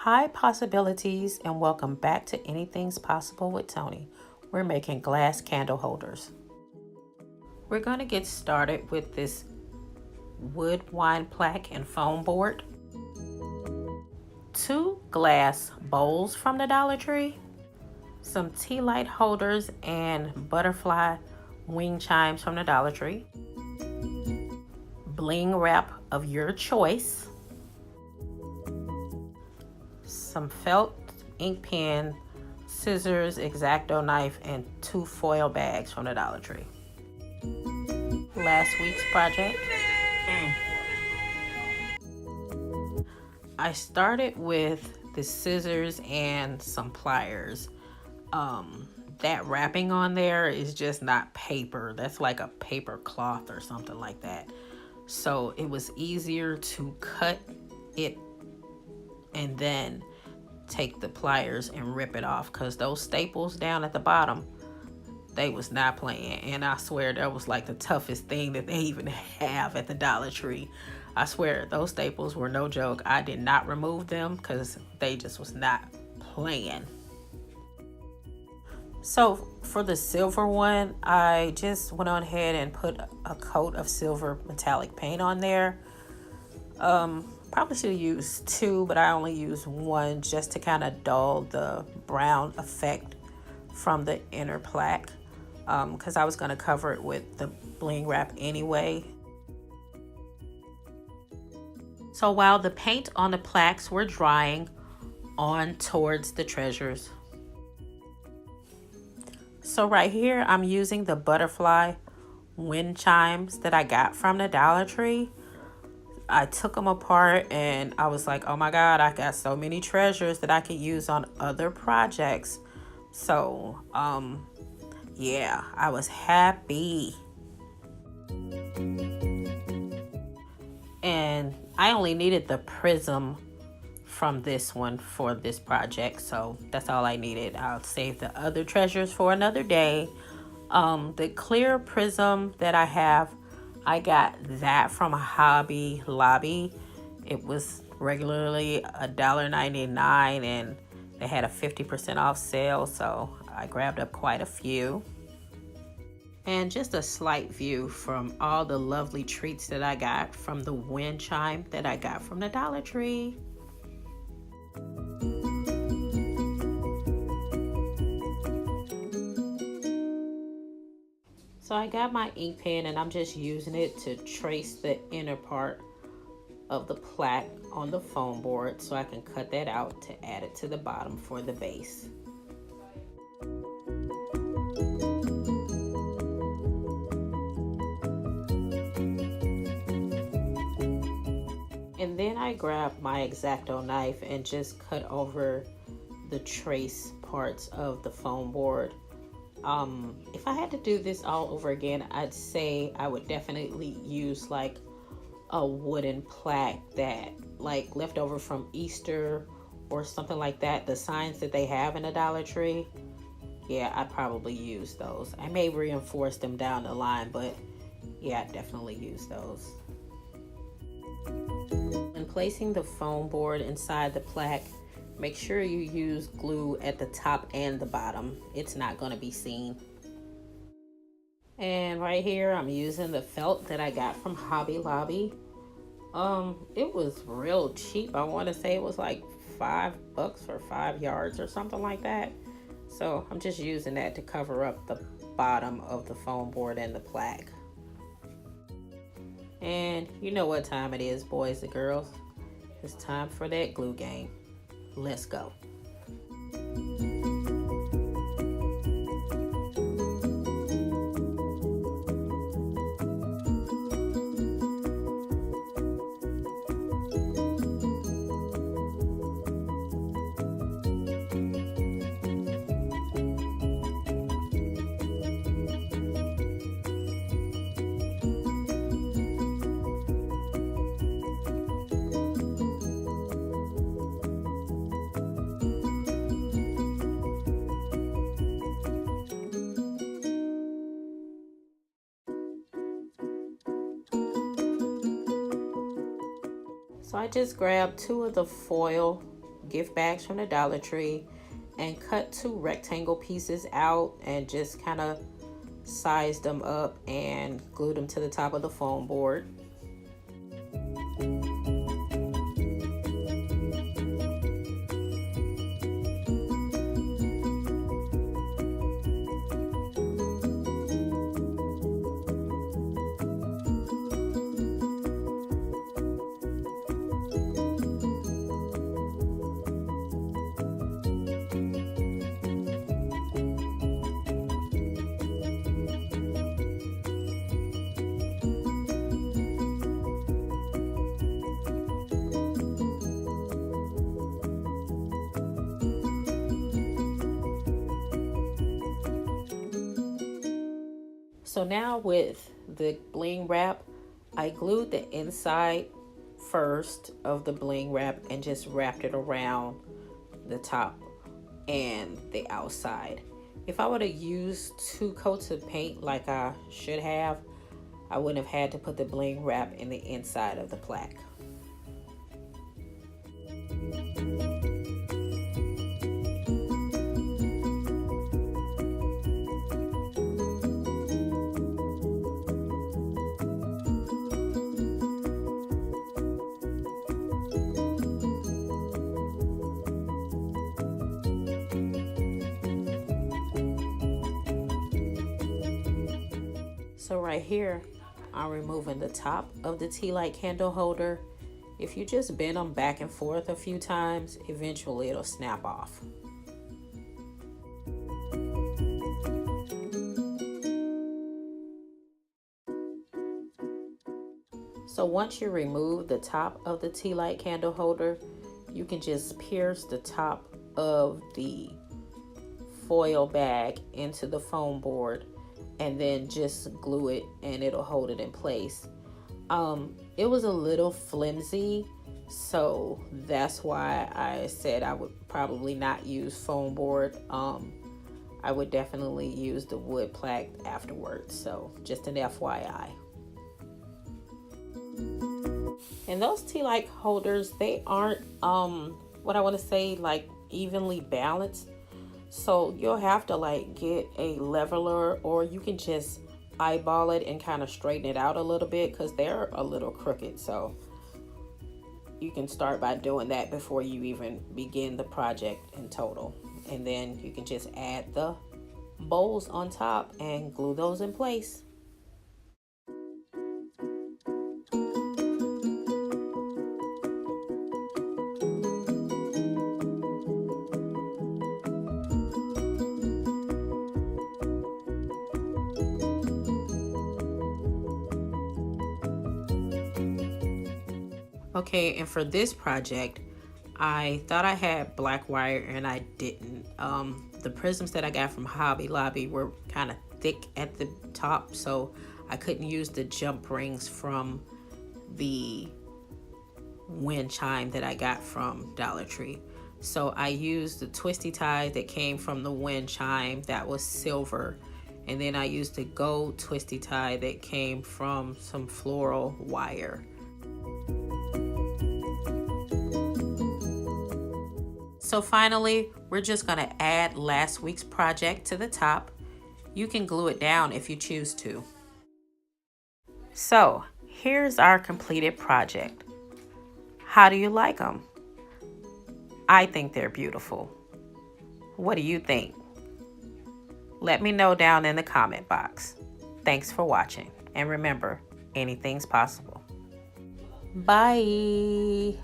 Hi possibilities, and welcome back to Anything's Possible with Tony. We're making glass candle holders. We're going to get started with this wood wine plaque and foam board, 2 glass bowls from the Dollar Tree, some Tealight holders and butterfly wing chimes from the Dollar Tree, bling wrap of your choice, some felt ink pen, scissors, X-Acto knife, and 2 foil bags from the Dollar Tree. Last week's project. I started with the scissors and some pliers. That wrapping on there is just not paper. That's like a paper cloth or something like that. So it was easier to cut it and then take the pliers and rip it off, because those staples down at the bottom, they was not playing. And I swear that was like the toughest thing that they even have at the Dollar Tree. I swear those staples were no joke. I did not remove them because they just was not playing. So for the silver one, I just went on ahead and put a coat of silver metallic paint on there. Probably should have used 2, but I only used 1 just to kind of dull the brown effect from the inner plaque, because I was going to cover it with the bling wrap anyway. So while the paint on the plaques were drying on towards the treasures. So right here, I'm using the butterfly wind chimes that I got from the Dollar Tree. I took them apart and I was like, oh my God, I got so many treasures that I could use on other projects. So, yeah, I was happy. And I only needed the prism from this one for this project, so that's all I needed. I'll save the other treasures for another day. The clear prism that I have, I got that from a Hobby Lobby. It was regularly $1.99 and they had a 50% off sale, so I grabbed up quite a few. And just a slight view from all the lovely treats that I got from the wind chime that I got from the Dollar Tree. So I got my ink pen and I'm just using it to trace the inner part of the plaque on the foam board so I can cut that out to add it to the bottom for the base. And then I grabbed my X-Acto knife and just cut over the trace parts of the foam board. If I had to do this all over again, I'd say I would definitely use like a wooden plaque that like left over from Easter or something like that. The signs that they have in a Dollar Tree. Yeah, I'd probably use those. I may reinforce them down the line, but yeah, I'd definitely use those. When placing the foam board inside the plaque, make sure you use glue at the top and the bottom. It's not going to be seen. And right here, I'm using the felt that I got from Hobby Lobby. It was real cheap. I want to say it was like $5 for 5 yards or something like that. So I'm just using that to cover up the bottom of the foam board and the plaque. And you know what time it is, boys and girls. It's time for that glue game. Let's go. So I just grabbed 2 of the foil gift bags from the Dollar Tree and cut 2 rectangle pieces out and just kind of sized them up and glued them to the top of the foam board. So now with the bling wrap, I glued the inside first of the bling wrap and just wrapped it around the top and the outside. If I would have used 2 coats of paint like I should have, I wouldn't have had to put the bling wrap in the inside of the plaque. So right here, I'm removing the top of the Tealight candle holder. If you just bend them back and forth a few times, eventually it'll snap off. So once you remove the top of the Tealight candle holder, you can just pierce the top of the foil bag into the foam board and then just glue it and it'll hold it in place. It was a little flimsy, so that's why I said I would probably not use foam board. I would definitely use the wood plaque afterwards, so just an FYI. And those Tealight holders, they aren't what I want to say, like evenly balanced. So you'll have to like get a leveler, or you can just eyeball it and kind of straighten it out a little bit because they're a little crooked. So you can start by doing that before you even begin the project in total. And then you can just add the bowls on top and glue those in place. Okay, and for this project, I thought I had black wire and I didn't. The prisms that I got from Hobby Lobby were kind of thick at the top, so I couldn't use the jump rings from the wind chime that I got from Dollar Tree. So I used the twisty tie that came from the wind chime that was silver, and then I used the gold twisty tie that came from some floral wire. So finally, we're just going to add last week's project to the top. You can glue it down if you choose to. So here's our completed project. How do you like them? I think they're beautiful. What do you think? Let me know down in the comment box. Thanks for watching. And remember, anything's possible. Bye.